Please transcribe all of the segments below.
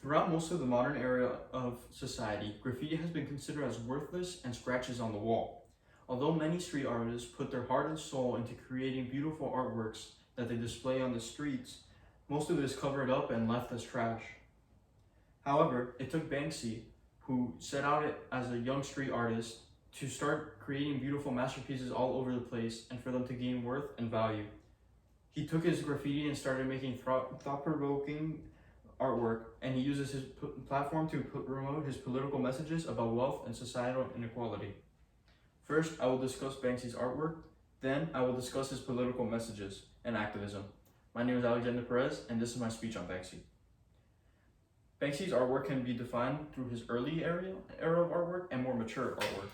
Throughout most of the modern era of society, graffiti has been considered as worthless and scratches on the wall. Although many street artists put their heart and soul into creating beautiful artworks that they display on the streets, most of it is covered up and left as trash. However, it took Banksy, who set out as a young street artist, to start creating beautiful masterpieces all over the place and for them to gain worth and value. He took his graffiti and started making thought-provoking artwork, and he uses his platform to promote his political messages about wealth and societal inequality. First, I will discuss Banksy's artwork, then I will discuss his political messages and activism. My name is Alexander Perez, and this is my speech on Banksy. Banksy's artwork can be defined through his early era of artwork and more mature artwork.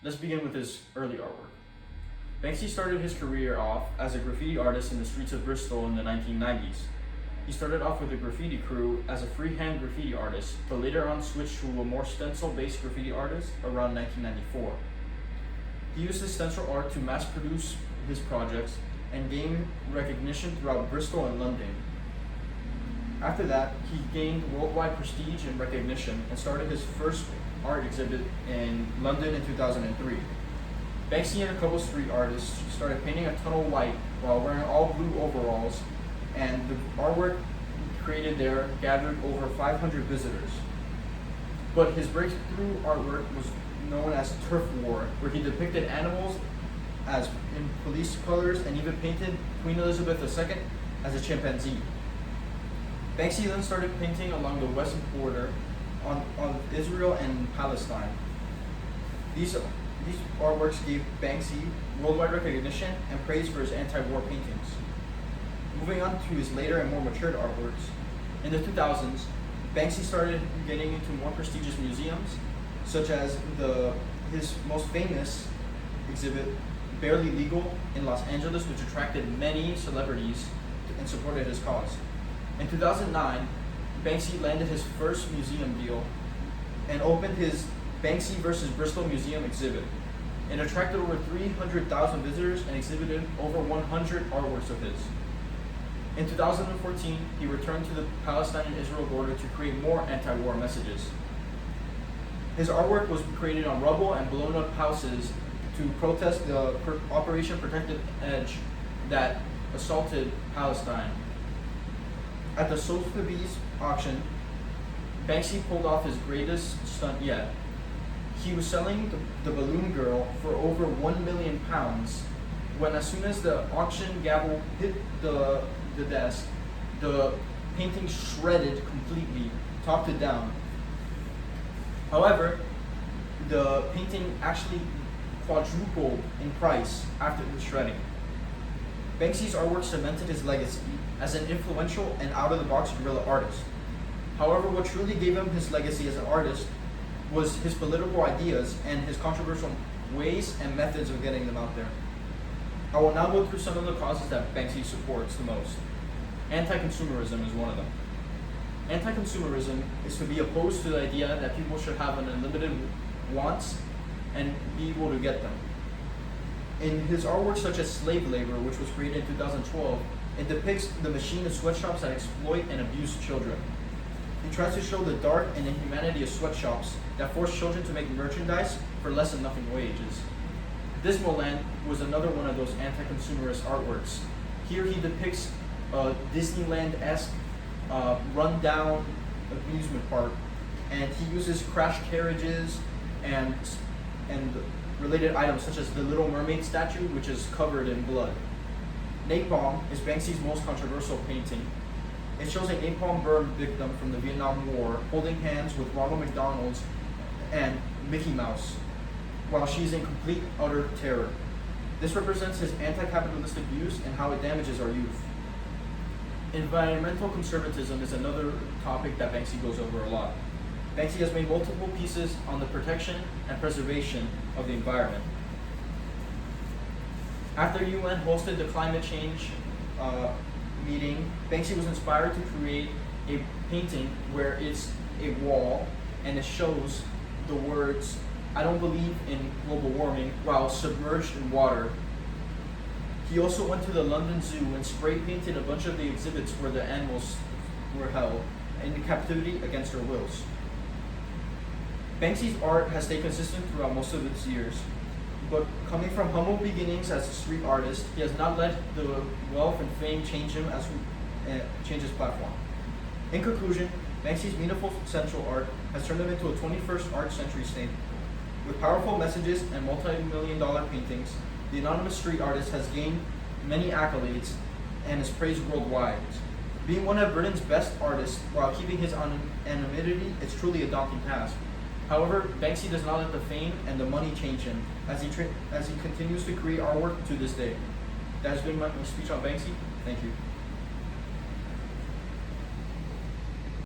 Let's begin with his early artwork. Banksy started his career off as a graffiti artist in the streets of Bristol in the 1990s. He started off with a graffiti crew as a freehand graffiti artist, but later on switched to a more stencil-based graffiti artist around 1994. He used his stencil art to mass produce his projects and gain recognition throughout Bristol and London. After that, he gained worldwide prestige and recognition and started his first art exhibit in London in 2003. Banksy and a couple street artists started painting a tunnel white while wearing all blue overalls, and the artwork created there gathered over 500 visitors. But his breakthrough artwork was known as Turf War, where he depicted animals as in police colors and even painted Queen Elizabeth II as a chimpanzee. Banksy then started painting along the western border on Israel and Palestine. These artworks gave Banksy worldwide recognition and praise for his anti-war paintings. Moving on to his later and more matured artworks, in the 2000s, Banksy started getting into more prestigious museums, such as his most famous exhibit, Barely Legal, in Los Angeles, which attracted many celebrities and supported his cause. In 2009, Banksy landed his first museum deal and opened his Banksy vs. Bristol Museum exhibit. It attracted over 300,000 visitors and exhibited over 100 artworks of his. In 2014, he returned to the Palestine and Israel border to create more anti-war messages. His artwork was created on rubble and blown up houses to protest the Operation Protective Edge that assaulted Palestine. At the Sotheby's auction, Banksy pulled off his greatest stunt yet. He was selling the balloon girl for over £1 million when, as soon as the auction gavel hit the desk, the painting shredded completely, top to down. However, the painting actually quadrupled in price after the shredding. Banksy's artwork cemented his legacy as an influential and out-of-the-box guerrilla artist. However, what truly gave him his legacy as an artist was his political ideas and his controversial ways and methods of getting them out there. I will now go through some of the causes that Banksy supports the most. Anti-consumerism is one of them. Anti-consumerism is to be opposed to the idea that people should have an unlimited wants and be able to get them. In his artwork such as Slave Labor, which was created in 2012, it depicts the machine and sweatshops that exploit and abuse children. He tries to show the dark and inhumanity of sweatshops that force children to make merchandise for less than nothing wages. Dismal Land was another one of those anti-consumerist artworks. Here he depicts a Disneyland-esque run-down amusement park, and he uses crashed carriages and related items such as the Little Mermaid statue, which is covered in blood. Napalm is Banksy's most controversial painting. It shows a napalm burn victim from the Vietnam War holding hands with Ronald McDonald and Mickey Mouse while she's in complete, utter terror. This represents his anti-capitalistic views and how it damages our youth. Environmental conservatism is another topic that Banksy goes over a lot. Banksy has made multiple pieces on the protection and preservation of the environment. After UN hosted the climate change meeting, Banksy was inspired to create a painting where it's a wall and it shows the words, "I don't believe in global warming," while submerged in water. He also went to the London Zoo and spray painted a bunch of the exhibits where the animals were held, in captivity against their wills. Banksy's art has stayed consistent throughout most of its years, but coming from humble beginnings as a street artist, he has not let the wealth and fame change his platform. In conclusion, Banksy's meaningful central art has turned him into a 21st art century staple. With powerful messages and multi-million-dollar paintings, the anonymous street artist has gained many accolades and is praised worldwide. Being one of Britain's best artists while keeping his anonymity is truly a daunting task. However, Banksy does not let the fame and the money change him as he continues to create artwork to this day. That has been my speech on Banksy. Thank you.